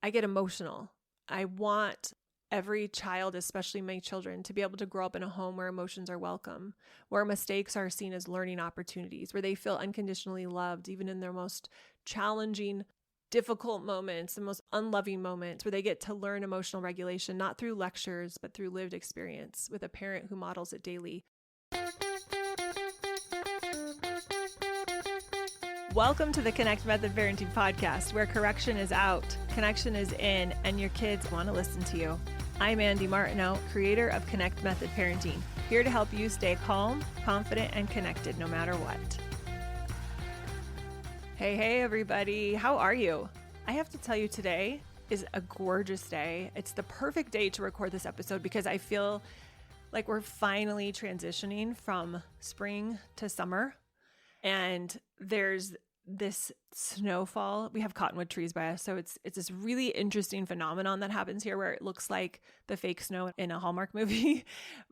I get emotional. I want every child, especially my children, to be able to grow up in a home where emotions are welcome, where mistakes are seen as learning opportunities, where they feel unconditionally loved, even in their most challenging, difficult moments, the most unloving moments, where they get to learn emotional regulation, not through lectures, but through lived experience with a parent who models it daily. Welcome to the Connect Method Parenting Podcast, where correction is out, connection is in, and your kids want to listen to you. I'm Andy Martineau, creator of Connect Method Parenting, here to help you stay calm, confident, and connected no matter what. Hey, everybody. How are you? I have to tell you, today is a gorgeous day. It's the perfect day to record this episode because I feel like we're finally transitioning from spring to summer. And there's this snowfall. We have cottonwood trees by us. So it's this really interesting phenomenon that happens here where it looks like the fake snow in a Hallmark movie.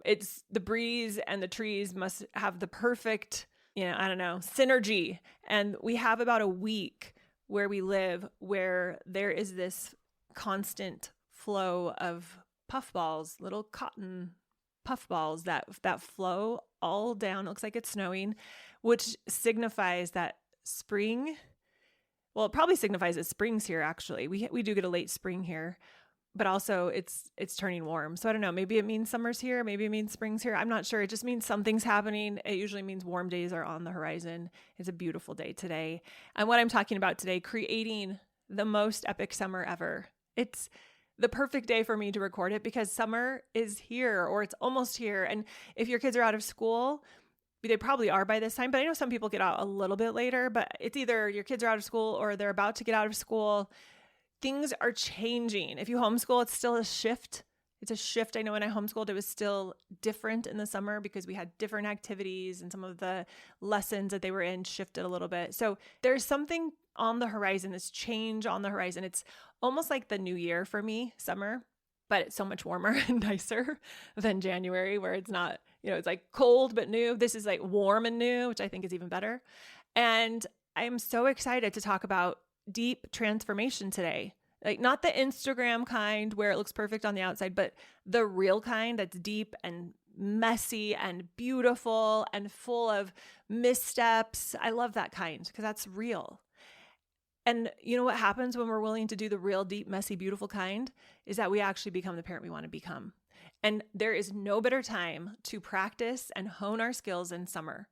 It's the breeze and the trees must have the perfect, synergy. And we have about a week where we live where there is this constant flow of puffballs, little cotton puffballs that flow all down. It looks like it's snowing, which signifies that spring. Well, it probably signifies that spring's here. Actually, we do get a late spring here, but also it's turning warm. So I don't know. Maybe it means summer's here. Maybe it means spring's here. I'm not sure. It just means something's happening. It usually means warm days are on the horizon. It's a beautiful day today. And what I'm talking about today, creating the most epic summer ever. It's the perfect day for me to record it because summer is here, or it's almost here. And if your kids are out of school, they probably are by this time, but I know some people get out a little bit later, but it's either your kids are out of school or they're about to get out of school. Things are changing. If you homeschool, it's still a shift. It's a shift. I know when I homeschooled, it was still different in the summer because we had different activities and some of the lessons that they were in shifted a little bit. So there's something on the horizon, this change on the horizon. It's almost like the new year for me, summer, but it's so much warmer and nicer than January, where it's not, it's like cold but new. This is like warm and new, which I think is even better. And I'm so excited to talk about deep transformation today. Like not the Instagram kind where it looks perfect on the outside, but the real kind that's deep and messy and beautiful and full of missteps. I love that kind because that's real. And you know what happens when we're willing to do the real, deep, messy, beautiful kind is that we actually become the parent we want to become. And there is no better time to practice and hone our skills in summer.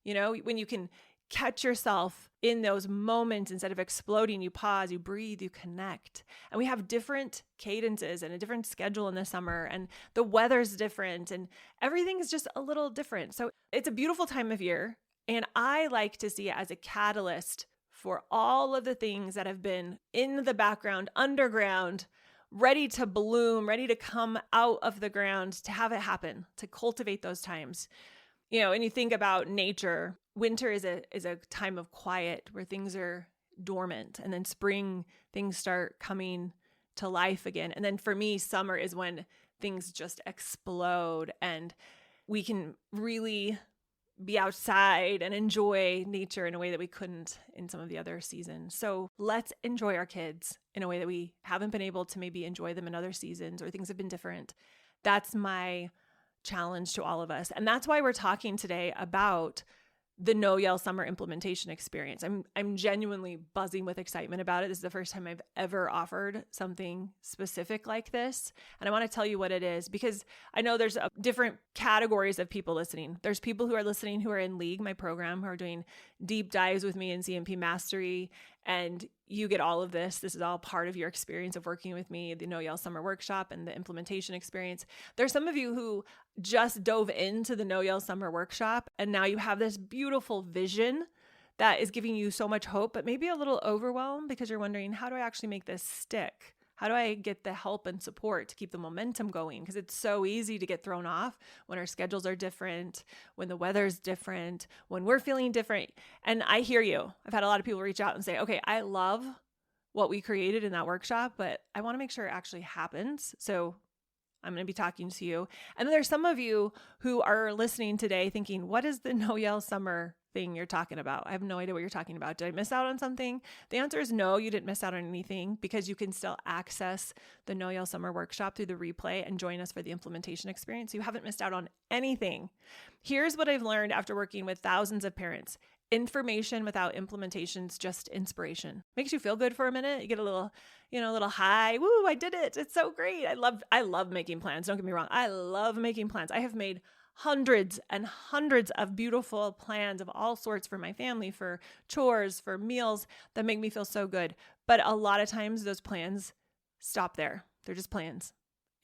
When you can catch yourself in those moments, instead of exploding, you pause, you breathe, you connect. And we have different cadences and a different schedule in the summer, and the weather's different, and everything is just a little different. So it's a beautiful time of year. And I like to see it as a catalyst for all of the things that have been in the background, underground, ready to bloom, ready to come out of the ground, to have it happen, to cultivate those times. And you think about nature, winter is a time of quiet where things are dormant, and then spring, things start coming to life again. And then for me, summer is when things just explode and we can really be outside and enjoy nature in a way that we couldn't in some of the other seasons. So let's enjoy our kids in a way that we haven't been able to maybe enjoy them in other seasons, or things have been different. That's my challenge to all of us. And that's why we're talking today about the No Yell Summer implementation experience. I'm genuinely buzzing with excitement about it. This is the first time I've ever offered something specific like this. And I want to tell you what it is, because I know there's different categories of people listening. There's people who are listening who are in League, my program, who are doing deep dives with me in CMP Mastery. And you get all of this. This is all part of your experience of working with me, the No Yell Summer Workshop and the implementation experience. There's some of you who just dove into the No Yell Summer Workshop, and now you have this beautiful vision that is giving you so much hope, but maybe a little overwhelmed because you're wondering, how do I actually make this stick? How do I get the help and support to keep the momentum going? Because it's so easy to get thrown off when our schedules are different, when the weather's different, when we're feeling different. And I hear you. I've had a lot of people reach out and say, okay, I love what we created in that workshop, but I want to make sure it actually happens. So I'm going to be talking to you. And then there's some of you who are listening today thinking, what is the No Yell Summer thing you're talking about? I have no idea what you're talking about. Did I miss out on something? The answer is no, you didn't miss out on anything, because you can still access the No Yell Summer workshop through the replay and join us for the implementation experience. You haven't missed out on anything. Here's what I've learned after working with thousands of parents. Information without implementation is just inspiration. Makes you feel good for a minute. You get a little high. Woo, I did it. It's so great. I love making plans. Don't get me wrong. I love making plans. I have made hundreds and hundreds of beautiful plans of all sorts for my family, for chores, for meals that make me feel so good. But a lot of times those plans stop there. They're just plans.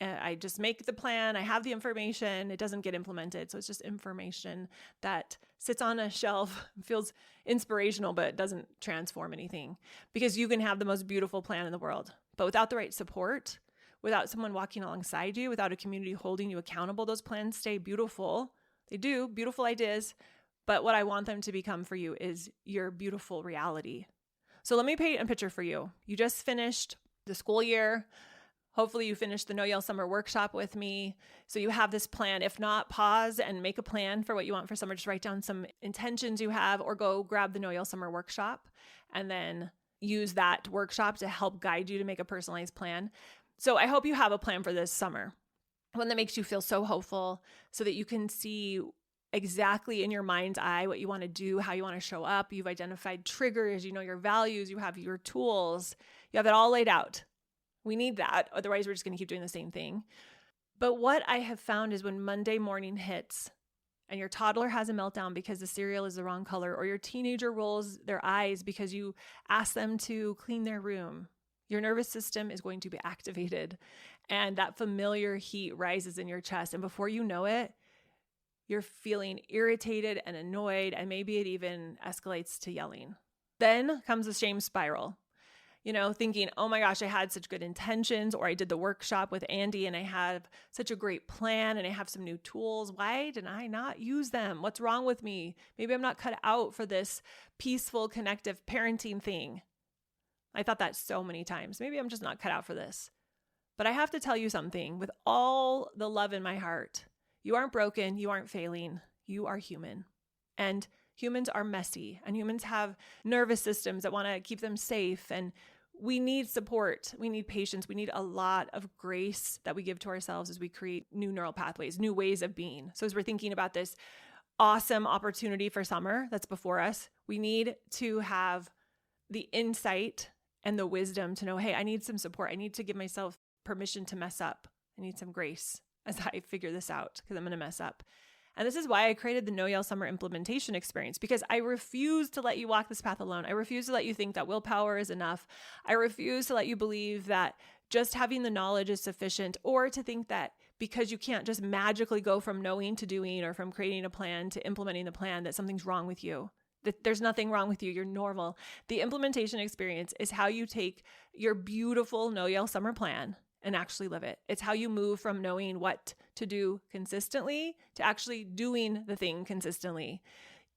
I just make the plan. I have the information. It doesn't get implemented. So it's just information that sits on a shelf, feels inspirational, but doesn't transform anything. Because you can have the most beautiful plan in the world, but without the right support, without someone walking alongside you, without a community holding you accountable, those plans stay beautiful. They do, beautiful ideas. But what I want them to become for you is your beautiful reality. So let me paint a picture for you. You just finished the school year. Hopefully you finished the No Yell Summer workshop with me. So you have this plan. If not, pause and make a plan for what you want for summer. Just write down some intentions you have, or go grab the No Yell Summer workshop and then use that workshop to help guide you to make a personalized plan. So I hope you have a plan for this summer, one that makes you feel so hopeful, so that you can see exactly in your mind's eye what you want to do, how you want to show up. You've identified triggers, you know your values, you have your tools, you have it all laid out. We need that. Otherwise, we're just going to keep doing the same thing. But what I have found is when Monday morning hits and your toddler has a meltdown because the cereal is the wrong color, or your teenager rolls their eyes because you ask them to clean their room, your nervous system is going to be activated, and that familiar heat rises in your chest. And before you know it, you're feeling irritated and annoyed, and maybe it even escalates to yelling. Then comes the shame spiral. Thinking, oh my gosh, I had such good intentions, or I did the workshop with Andy and I have such a great plan and I have some new tools. Why did I not use them? What's wrong with me? Maybe I'm not cut out for this peaceful, connective parenting thing. I thought that so many times. Maybe I'm just not cut out for this. But I have to tell you something with all the love in my heart. You aren't broken. You aren't failing. You are human. And humans are messy, and humans have nervous systems that want to keep them safe. And we need support. We need patience. We need a lot of grace that we give to ourselves as we create new neural pathways, new ways of being. So as we're thinking about this awesome opportunity for summer that's before us, we need to have the insight and the wisdom to know, hey, I need some support. I need to give myself permission to mess up. I need some grace as I figure this out, because I'm going to mess up. And this is why I created the No Yell Summer implementation experience, because I refuse to let you walk this path alone. I refuse to let you think that willpower is enough. I refuse to let you believe that just having the knowledge is sufficient, or to think that because you can't just magically go from knowing to doing, or from creating a plan to implementing the plan, that something's wrong with you. That there's nothing wrong with you. You're normal. The implementation experience is how you take your beautiful No Yell Summer plan and actually live it. It's how you move from knowing what to do consistently to actually doing the thing consistently.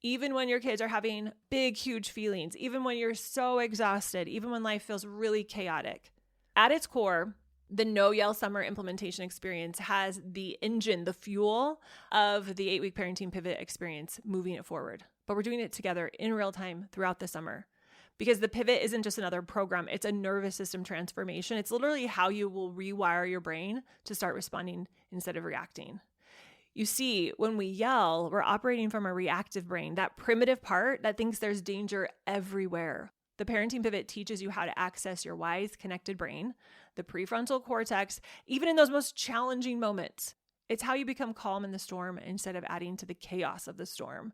Even when your kids are having big, huge feelings, even when you're so exhausted, even when life feels really chaotic. At its core, the No Yell Summer implementation experience has the engine, the fuel of the 8-week parenting pivot experience, moving it forward. But we're doing it together in real time throughout the summer. Because the pivot isn't just another program, it's a nervous system transformation. It's literally how you will rewire your brain to start responding instead of reacting. You see, when we yell, we're operating from a reactive brain, that primitive part that thinks there's danger everywhere. The parenting pivot teaches you how to access your wise, connected brain, the prefrontal cortex, even in those most challenging moments. It's how you become calm in the storm instead of adding to the chaos of the storm.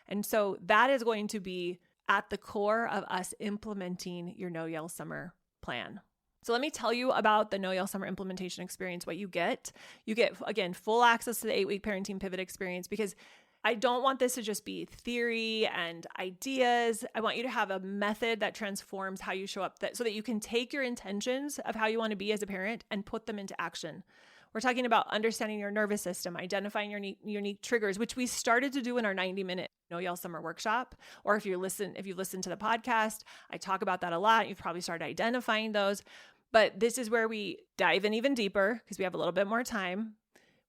And so that is going to be at the core of us implementing your No Yell Summer plan. So let me tell you about the No Yell Summer implementation experience, what you get. You get, again, full access to the 8-week parenting pivot experience, because I don't want this to just be theory and ideas. I want you to have a method that transforms how you show up, so that you can take your intentions of how you want to be as a parent and put them into action. We're talking about understanding your nervous system, identifying your unique triggers, which we started to do in our 90-minute No Yell Summer workshop. Or if you've listened to the podcast, I talk about that a lot. You've probably started identifying those. But this is where we dive in even deeper because we have a little bit more time,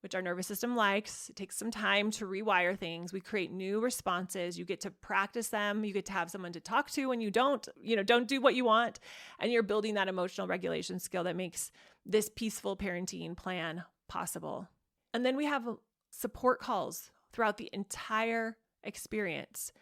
which our nervous system likes. It takes some time to rewire things. We create new responses. You get to practice them. You get to have someone to talk to when you don't do what you want. And you're building that emotional regulation skill that makes this peaceful parenting plan possible. And then we have support calls throughout the entire experience.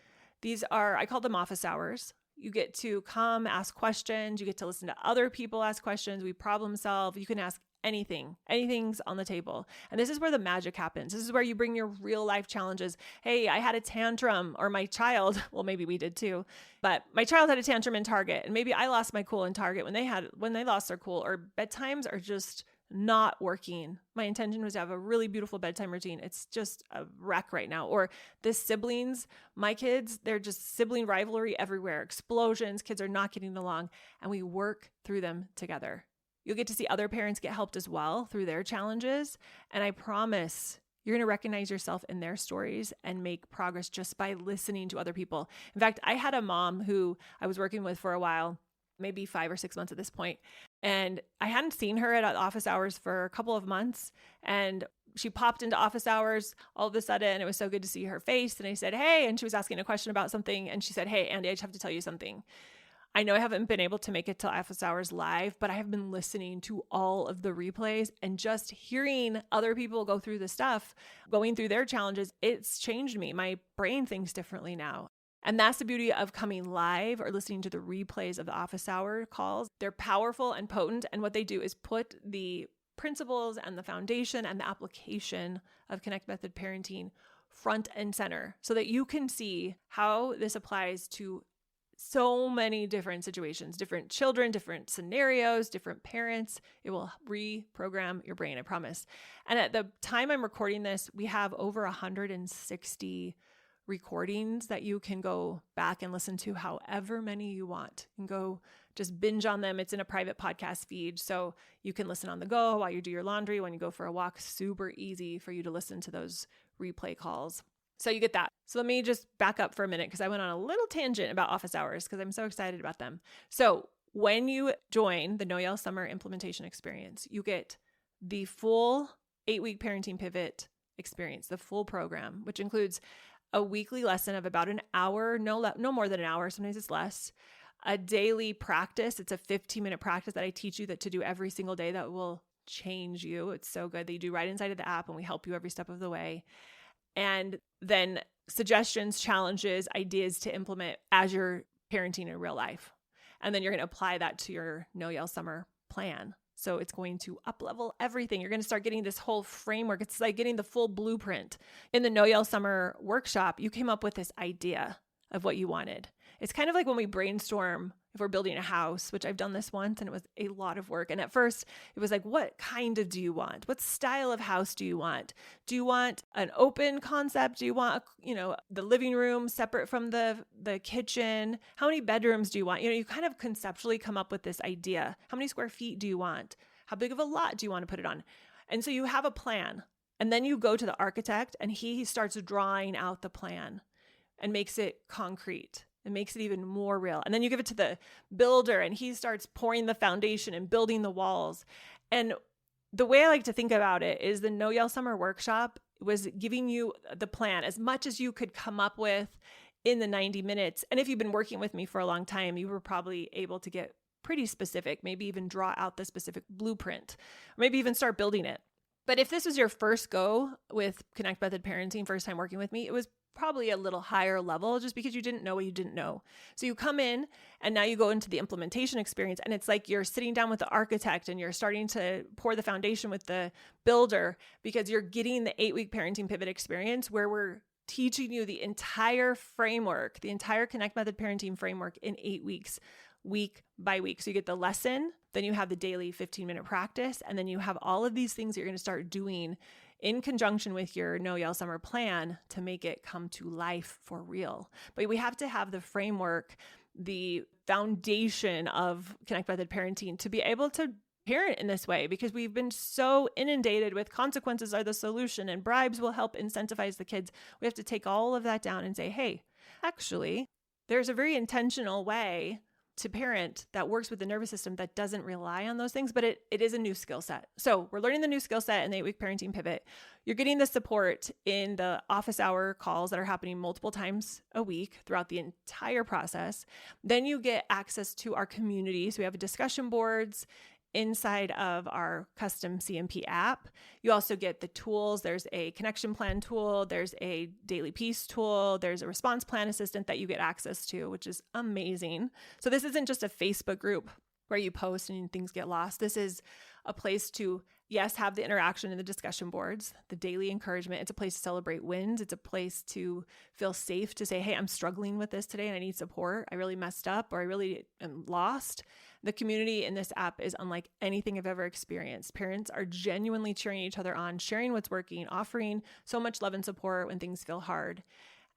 These are, I call them office hours. You get to come ask questions. You get to listen to other people ask questions. We problem solve. You can ask anything. Anything's on the table. And this is where the magic happens. This is where you bring your real life challenges. Hey, I had a tantrum, or my child, well, maybe we did too, but my child had a tantrum in Target, and maybe I lost my cool in Target when they lost their cool, or bedtimes are just not working. My intention was to have a really beautiful bedtime routine. It's just a wreck right now. Or the siblings, my kids, they're just sibling rivalry everywhere, explosions, kids are not getting along, and we work through them together. You'll get to see other parents get helped as well through their challenges. And I promise you're going to recognize yourself in their stories and make progress just by listening to other people. In fact, I had a mom who I was working with for a while, maybe 5 or 6 months at this point. And I hadn't seen her at office hours for a couple of months. And she popped into office hours all of a sudden. It was so good to see her face. And I said, hey, and she was asking a question about something. And she said, hey, Andy, I just have to tell you something. I know I haven't been able to make it to office hours live, but I have been listening to all of the replays and just hearing other people go through the stuff, going through their challenges. It's changed me. My brain thinks differently now. And that's the beauty of coming live or listening to the replays of the office hour calls. They're powerful and potent. And what they do is put the principles and the foundation and the application of Connect Method parenting front and center so that you can see how this applies to so many different situations, different children, different scenarios, different parents. It will reprogram your brain, I promise. And at the time I'm recording this, we have over 160 recordings that you can go back and listen to however many you want and go just binge on them. It's in a private podcast feed. So you can listen on the go while you do your laundry, when you go for a walk. Super easy for you to listen to those replay calls. So you get that. So let me just back up for a minute because I went on a little tangent about office hours because I'm so excited about them. So when you join the No Yell Summer Implementation Experience, you get the full 8-week parenting pivot experience, the full program, which includes a weekly lesson of about an hour, no more than an hour. Sometimes it's less. A daily practice. It's a 15-minute practice that I teach you to do every single day that will change you. It's so good that you do right inside of the app, and we help you every step of the way. And then suggestions, challenges, ideas to implement as you're parenting in real life. And then you're going to apply that to your No Yell Summer plan. So it's going to up-level everything. You're going to start getting this whole framework. It's like getting the full blueprint. In the No Yell Summer workshop, you came up with this idea of what you wanted. It's kind of like when we brainstorm if we're building a house, which I've done this once and it was a lot of work. And at first it was like, what kind of do you want? What style of house do you want? Do you want an open concept? Do you want, the living room separate from the kitchen? How many bedrooms do you want? You kind of conceptually come up with this idea. How many square feet do you want? How big of a lot do you want to put it on? And so you have a plan. And then you go to the architect and he starts drawing out the plan and makes it concrete. It makes it even more real. And then you give it to the builder and he starts pouring the foundation and building the walls. And the way I like to think about it is the No Yell Summer Workshop was giving you the plan as much as you could come up with in the 90 minutes. And if you've been working with me for a long time, you were probably able to get pretty specific, maybe even draw out the specific blueprint, or maybe even start building it. But if this was your first go with Connect Method Parenting, first time working with me, it was probably a little higher level just because you didn't know what you didn't know. So you come in and now you go into the implementation experience and it's like you're sitting down with the architect and you're starting to pour the foundation with the builder because you're getting the 8-week parenting pivot experience where we're teaching you the entire framework, the entire Connect Method parenting framework in 8 weeks, week by week. So you get the lesson, then you have the daily 15-minute practice, and then you have all of these things that you're going to start doing in conjunction with your No Yell Summer plan to make it come to life for real. But we have to have the framework, the foundation of Connect Method parenting to be able to parent in this way because we've been so inundated with consequences are the solution and bribes will help incentivize the kids. We have to take all of that down and say, hey, actually, there's a very intentional way to parent that works with the nervous system that doesn't rely on those things, but it is a new skill set. So we're learning the new skill set in the 8-week parenting pivot. You're getting the support in the office hour calls that are happening multiple times a week throughout the entire process. Then you get access to our community. So we have discussion boards inside of our custom CMP app. You also get the tools. There's a connection plan tool. There's a daily peace tool. There's a response plan assistant that you get access to, which is amazing. So this isn't just a Facebook group where you post and things get lost. This is a place to, yes, have the interaction in the discussion boards, the daily encouragement. It's a place to celebrate wins. It's a place to feel safe to say, hey, I'm struggling with this today and I need support. I really messed up, or I really am lost. The community in this app is unlike anything I've ever experienced. Parents are genuinely cheering each other on, sharing what's working, offering so much love and support when things feel hard.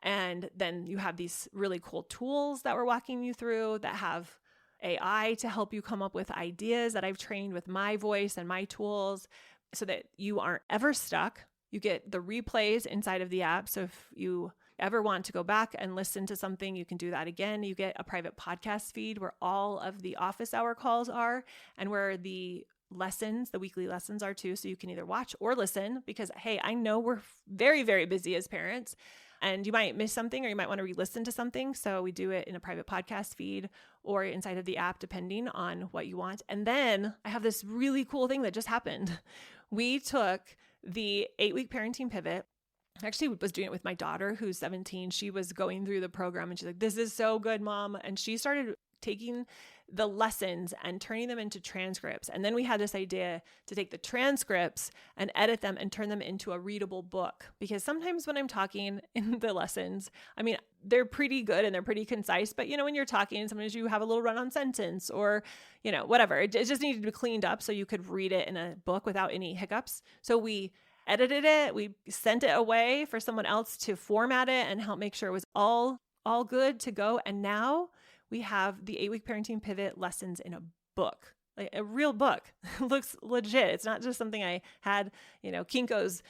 And then you have these really cool tools that we're walking you through that have AI to help you come up with ideas that I've trained with my voice and my tools so that you aren't ever stuck. You get the replays inside of the app. So if you ever want to go back and listen to something, you can do that again. You get a private podcast feed where all of the office hour calls are and where the lessons, the weekly lessons are too. So you can either watch or listen because, hey, I know we're very, very busy as parents and you might miss something or you might want to re-listen to something. So we do it in a private podcast feed or inside of the app, depending on what you want. And then I have this really cool thing that just happened. We took the 8-week parenting pivot. I actually was doing it with my daughter who's 17. She was going through the program and she's like, this is so good, Mom. And she started taking the lessons and turning them into transcripts. And then we had this idea to take the transcripts and edit them and turn them into a readable book. Because sometimes when I'm talking in the lessons, I mean, they're pretty good and they're pretty concise, but when you're talking, sometimes you have a little run-on sentence or, whatever. It just needed to be cleaned up so you could read it in a book without any hiccups. So we edited it, we sent it away for someone else to format it and help make sure it was all good to go. And now we have the 8-week parenting pivot lessons in a book, like a real book. It looks legit. It's not just something I had, Kinko's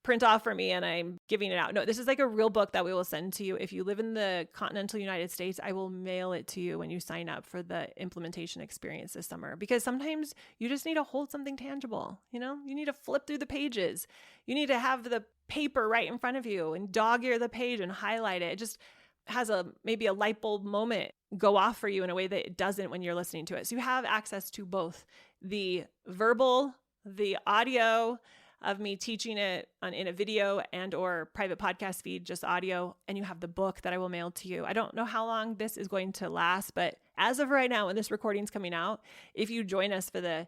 print off for me and I'm giving it out. No, this is like a real book that we will send to you. If you live in the continental United States, I will mail it to you when you sign up for the implementation experience this summer, because sometimes you just need to hold something tangible. You need to flip through the pages. You need to have the paper right in front of you and dog ear the page and highlight it. It just has maybe a light bulb moment go off for you in a way that it doesn't when you're listening to it. So you have access to both the verbal, the audio of me teaching it in a video and or private podcast feed, just audio, and you have the book that I will mail to you. I don't know how long this is going to last, but as of right now, when this recording's coming out, if you join us for the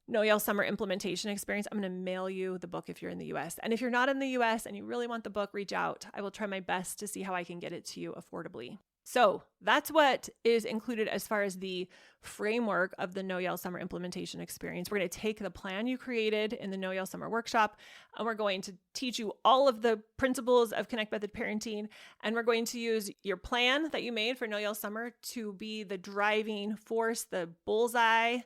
No Yell Summer Implementation Experience, I'm going to mail you the book if you're in the US. And if you're not in the US and you really want the book, reach out. I will try my best to see how I can get it to you affordably. So that's what is included as far as the framework of the No Yell Summer Implementation Experience. We're going to take the plan you created in the No Yell Summer Workshop, and we're going to teach you all of the principles of Connect Method Parenting, and we're going to use your plan that you made for No Yell Summer to be the driving force, the bullseye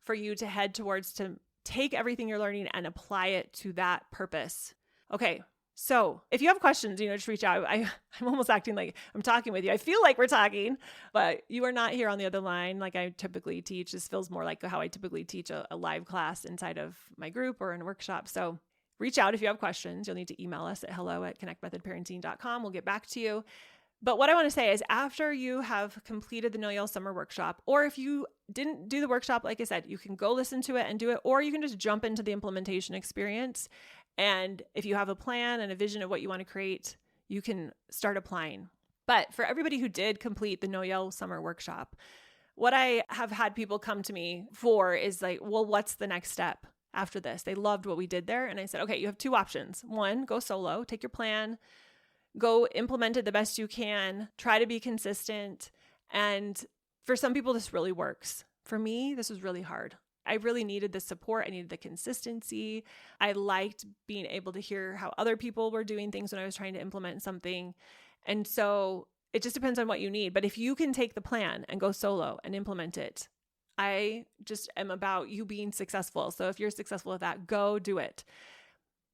for you to head towards, to take everything you're learning and apply it to that purpose. Okay. So if you have questions, just reach out. I'm almost acting like I'm talking with you. I feel like we're talking, but you are not here on the other line like I typically teach. This feels more like how I typically teach a live class inside of my group or in a workshop. So reach out if you have questions. You'll need to email us at hello@connectmethodparenting.com. We'll get back to you. But what I want to say is, after you have completed the No Yell Summer Workshop, or if you didn't do the workshop, like I said, you can go listen to it and do it, or you can just jump into the implementation experience. And if you have a plan and a vision of what you want to create, you can start applying. But for everybody who did complete the No Yell Summer Workshop, what I have had people come to me for is like, well, what's the next step after this? They loved what we did there. And I said, okay, you have two options. One, go solo, take your plan, go implement it the best you can, try to be consistent. And for some people, this really works. For me, this was really hard. I really needed the support. I needed the consistency. I liked being able to hear how other people were doing things when I was trying to implement something. And so it just depends on what you need. But if you can take the plan and go solo and implement it, I just am about you being successful. So if you're successful with that, go do it.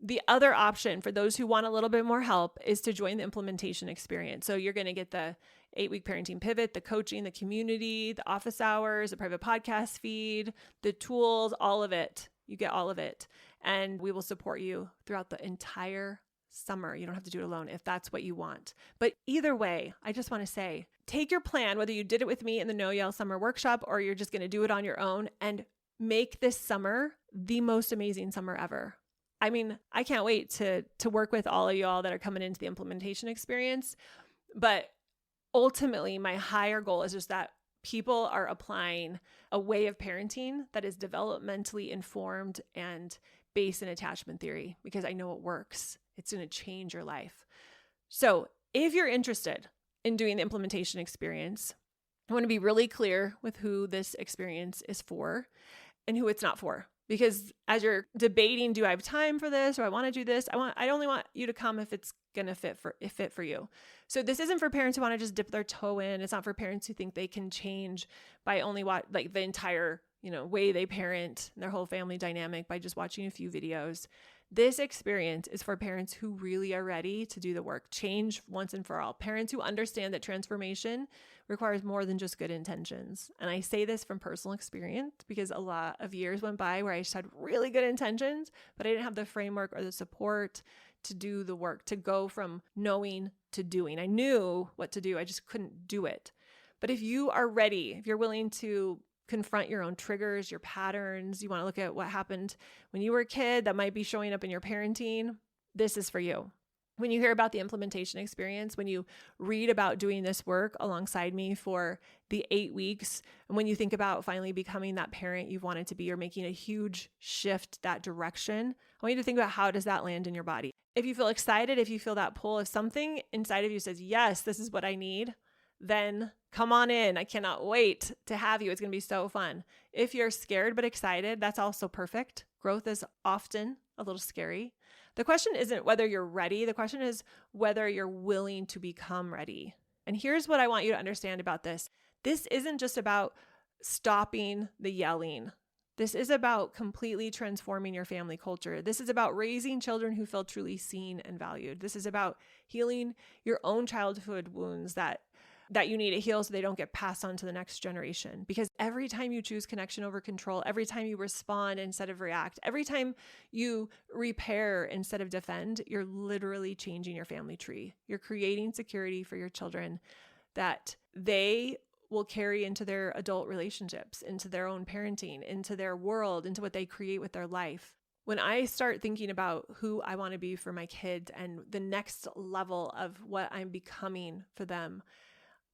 The other option for those who want a little bit more help is to join the implementation experience. So you're going to get the 8-week parenting pivot, the coaching, the community, the office hours, the private podcast feed, the tools, all of it. You get all of it. And we will support you throughout the entire summer. You don't have to do it alone if that's what you want. But either way, I just want to say, take your plan, whether you did it with me in the No Yell Summer Workshop or you're just going to do it on your own, and make this summer the most amazing summer ever. I mean, I can't wait to work with all of y'all that are coming into the implementation experience. But ultimately, my higher goal is just that people are applying a way of parenting that is developmentally informed and based in attachment theory, because I know it works. It's going to change your life. So if you're interested in doing the implementation experience, I want to be really clear with who this experience is for and who it's not for. Because as you're debating, do I have time for this, or I want to do this? I only want you to come if it's going to fit for you. So this isn't for parents who want to just dip their toe in. It's not for parents who think they can change by only the entire, way they parent and their whole family dynamic by just watching a few videos. This experience is for parents who really are ready to do the work, change once and for all. Parents who understand that transformation requires more than just good intentions. And I say this from personal experience because a lot of years went by where I just had really good intentions, but I didn't have the framework or the support to do the work, to go from knowing to doing. I knew what to do, I just couldn't do it. But if you are ready, if you're willing to confront your own triggers, your patterns, you want to look at what happened when you were a kid that might be showing up in your parenting, this is for you. When you hear about the implementation experience, when you read about doing this work alongside me for the 8 weeks, and when you think about finally becoming that parent you've wanted to be or making a huge shift that direction, I want you to think about how does that land in your body. If you feel excited, if you feel that pull, if something inside of you says, yes, this is what I need, then come on in. I cannot wait to have you. It's going to be so fun. If you're scared but excited, that's also perfect. Growth is often a little scary. The question isn't whether you're ready. The question is whether you're willing to become ready. And here's what I want you to understand about this. This isn't just about stopping the yelling. This is about completely transforming your family culture. This is about raising children who feel truly seen and valued. This is about healing your own childhood wounds that you need to heal so they don't get passed on to the next generation. Because every time you choose connection over control, every time you respond instead of react, every time you repair instead of defend, you're literally changing your family tree. You're creating security for your children that they will carry into their adult relationships, into their own parenting, into their world, into what they create with their life. When I start thinking about who I want to be for my kids and the next level of what I'm becoming for them,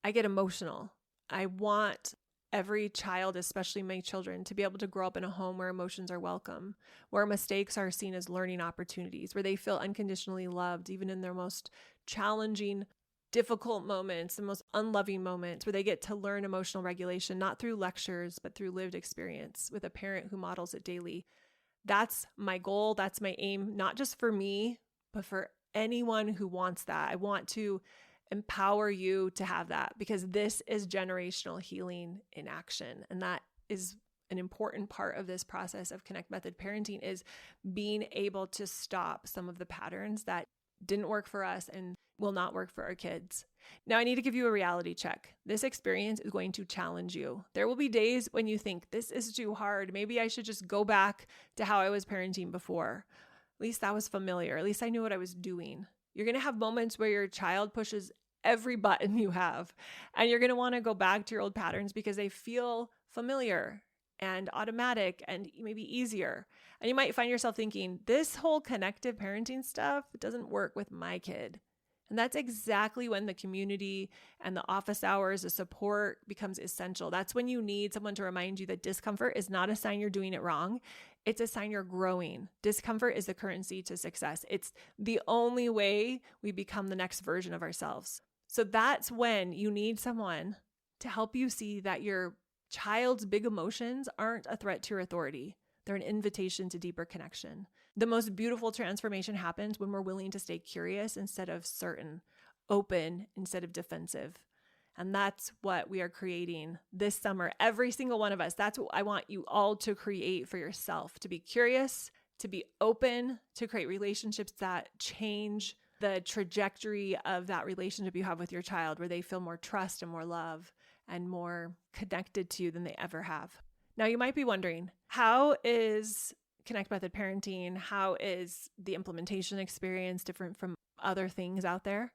I get emotional. I want every child, especially my children, to be able to grow up in a home where emotions are welcome, where mistakes are seen as learning opportunities, where they feel unconditionally loved, even in their most challenging, difficult moments, the most unloving moments, where they get to learn emotional regulation, not through lectures, but through lived experience with a parent who models it daily. That's my goal. That's my aim, not just for me, but for anyone who wants that. I want to empower you to have that, because this is generational healing in action. And that is an important part of this process of Connect Method parenting, is being able to stop some of the patterns that didn't work for us and will not work for our kids. Now, I need to give you a reality check. This experience is going to challenge you. There will be days when you think, this is too hard. Maybe I should just go back to how I was parenting before. At least that was familiar. At least I knew what I was doing. You're going to have moments where your child pushes every button you have, and you're going to want to go back to your old patterns because they feel familiar and automatic and maybe easier. And you might find yourself thinking, this whole connective parenting stuff doesn't work with my kid. And that's exactly when the community and the office hours, the support becomes essential. That's when you need someone to remind you that discomfort is not a sign you're doing it wrong. It's a sign you're growing. Discomfort is the currency to success. It's the only way we become the next version of ourselves. So that's when you need someone to help you see that your child's big emotions aren't a threat to your authority. They're an invitation to deeper connection. The most beautiful transformation happens when we're willing to stay curious instead of certain, open instead of defensive. And that's what we are creating this summer. Every single one of us, that's what I want you all to create for yourself, to be curious, to be open, to create relationships that change the trajectory of that relationship you have with your child, where they feel more trust and more love and more connected to you than they ever have. Now, you might be wondering, how is Connect Method parenting, how is the implementation experience different from other things out there?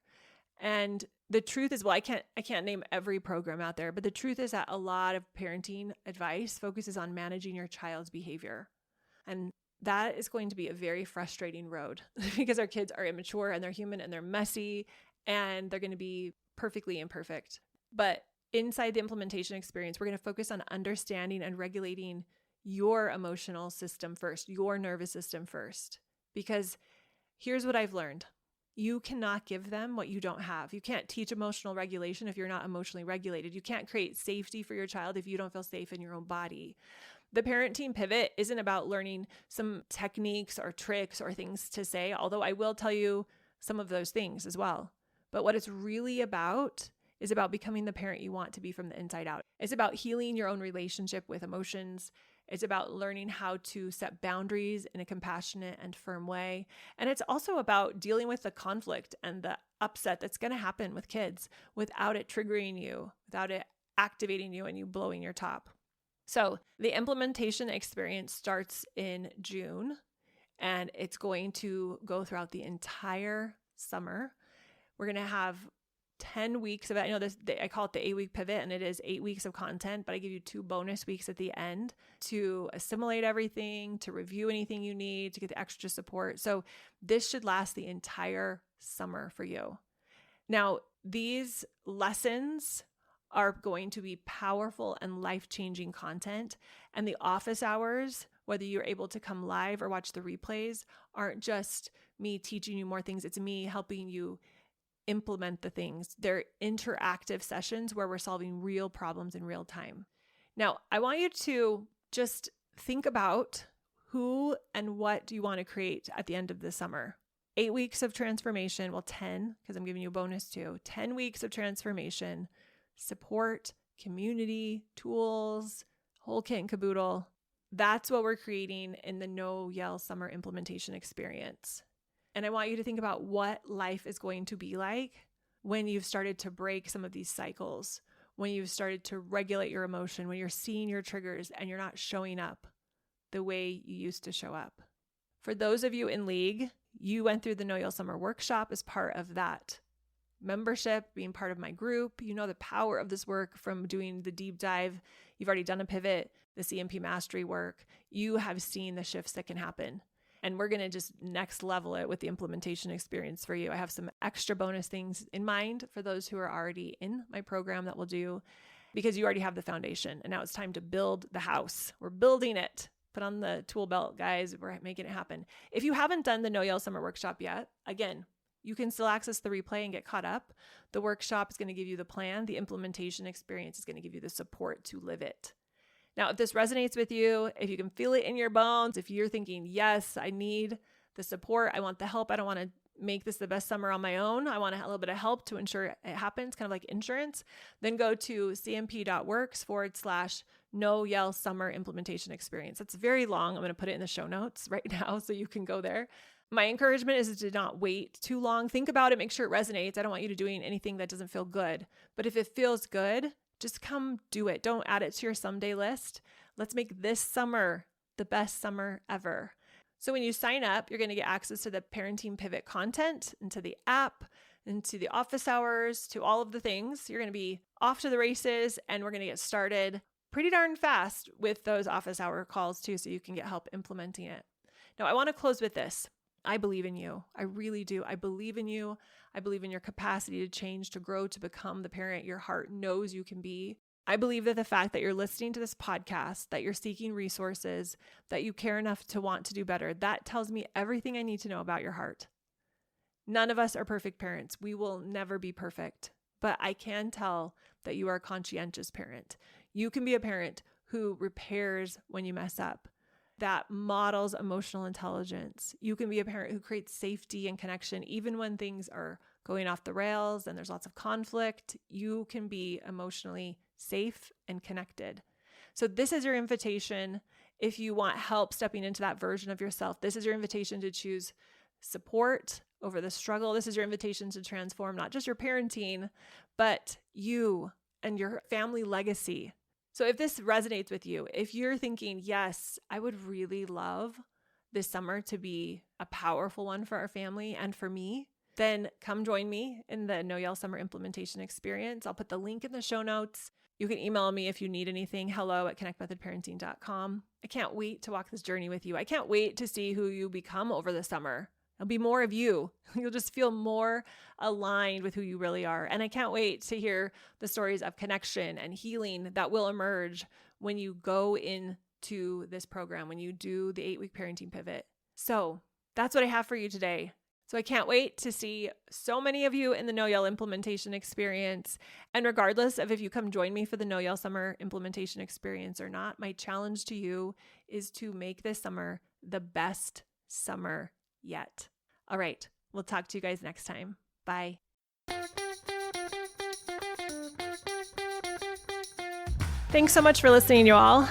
And the truth is, well, I can't name every program out there, but the truth is that a lot of parenting advice focuses on managing your child's behavior. And that is going to be a very frustrating road because our kids are immature and they're human and they're messy and they're going to be perfectly imperfect. But inside the implementation experience, we're going to focus on understanding and regulating your emotional system first, your nervous system first. Because here's what I've learned. You cannot give them what you don't have. You can't teach emotional regulation if you're not emotionally regulated. You can't create safety for your child if you don't feel safe in your own body. The parenting pivot isn't about learning some techniques or tricks or things to say, although I will tell you some of those things as well. But what it's really about is about becoming the parent you want to be from the inside out. It's about healing your own relationship with emotions. It's about learning how to set boundaries in a compassionate and firm way. And it's also about dealing with the conflict and the upset that's going to happen with kids without it triggering you, without it activating you and you blowing your top. So the implementation experience starts in June, and it's going to go throughout the entire summer. We're going to have 10 weeks of it. I know this, I call it the 8-week pivot, and it is 8 weeks of content, but I give you 2 bonus weeks at the end to assimilate everything, to review anything you need, to get the extra support. So this should last the entire summer for you. Now, these lessons are going to be powerful and life-changing content. And the office hours, whether you're able to come live or watch the replays, aren't just me teaching you more things. It's me helping you implement the things. They're interactive sessions where we're solving real problems in real time. Now, I want you to just think about who and what do you want to create at the end of the summer. 8 weeks of transformation, well, 10, because I'm giving you a bonus too. 10 weeks of transformation, support, community, tools, whole kit and caboodle. That's what we're creating in the No Yell Summer Implementation Experience. And I want you to think about what life is going to be like when you've started to break some of these cycles, when you've started to regulate your emotion, when you're seeing your triggers and you're not showing up the way you used to show up. For those of you in League, you went through the No Yell Summer Workshop as part of that membership, being part of my group. You know the power of this work from doing the deep dive. You've already done a pivot, the CMP mastery work. You have seen the shifts that can happen. And we're going to just next level it with the implementation experience for you. I have some extra bonus things in mind for those who are already in my program that we'll do, because you already have the foundation. And now it's time to build the house. We're building it. Put on the tool belt, guys. We're making it happen. If you haven't done the No Yell Summer Workshop yet, again, you can still access the replay and get caught up. The workshop is going to give you the plan. The implementation experience is going to give you the support to live it. Now, if this resonates with you, if you can feel it in your bones, if you're thinking, yes, I need the support, I want the help, I don't want to make this the best summer on my own, I want a little bit of help to ensure it happens, kind of like insurance, then go to cmp.works/No Yell Summer Implementation Experience. It's very long. I'm going to put it in the show notes right now so you can go there. My encouragement is to not wait too long. Think about it. Make sure it resonates. I don't want you to doing anything that doesn't feel good. But if it feels good, just come do it. Don't add it to your someday list. Let's make this summer the best summer ever. So when you sign up, you're going to get access to the Parenting Pivot content, and to the app, and to the office hours, to all of the things. You're going to be off to the races, and we're going to get started pretty darn fast with those office hour calls too, so you can get help implementing it. Now, I want to close with this. I believe in you. I really do. I believe in you. I believe in your capacity to change, to grow, to become the parent your heart knows you can be. I believe that the fact that you're listening to this podcast, that you're seeking resources, that you care enough to want to do better, that tells me everything I need to know about your heart. None of us are perfect parents. We will never be perfect, but I can tell that you are a conscientious parent. You can be a parent who repairs when you mess up, that models emotional intelligence. You can be a parent who creates safety and connection even when things are going off the rails and there's lots of conflict. You can be emotionally safe and connected. So this is your invitation. If you want help stepping into that version of yourself, this is your invitation to choose support, over the struggle. This is your invitation to transform not just your parenting, but you and your family legacy. So if this resonates with you, if you're thinking, yes, I would really love this summer to be a powerful one for our family and for me, then come join me in the No Yell Summer Implementation Experience. I'll put the link in the show notes. You can email me if you need anything, hello@connectmethodparenting.com. I can't wait to walk this journey with you. I can't wait to see who you become over the summer. It'll be more of you. You'll just feel more aligned with who you really are. And I can't wait to hear the stories of connection and healing that will emerge when you go into this program, when you do the 8-week parenting pivot. So that's what I have for you today. So I can't wait to see so many of you in the No Yell Implementation Experience. And regardless of if you come join me for the No Yell Summer Implementation Experience or not, my challenge to you is to make this summer the best summer yet. All right. We'll talk to you guys next time. Bye. Thanks so much for listening, you all.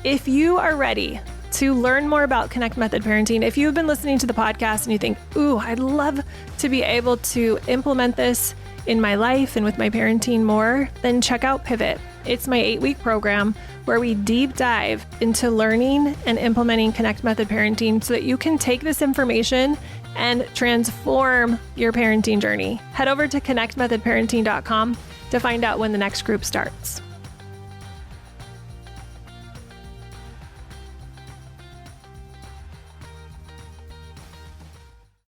If you are ready to learn more about Connect Method Parenting, if you've been listening to the podcast and you think, ooh, I'd love to be able to implement this in my life and with my parenting more, then check out Pivot. It's my 8-week program where we deep dive into learning and implementing Connect Method Parenting so that you can take this information and transform your parenting journey. Head over to connectmethodparenting.com to find out when the next group starts.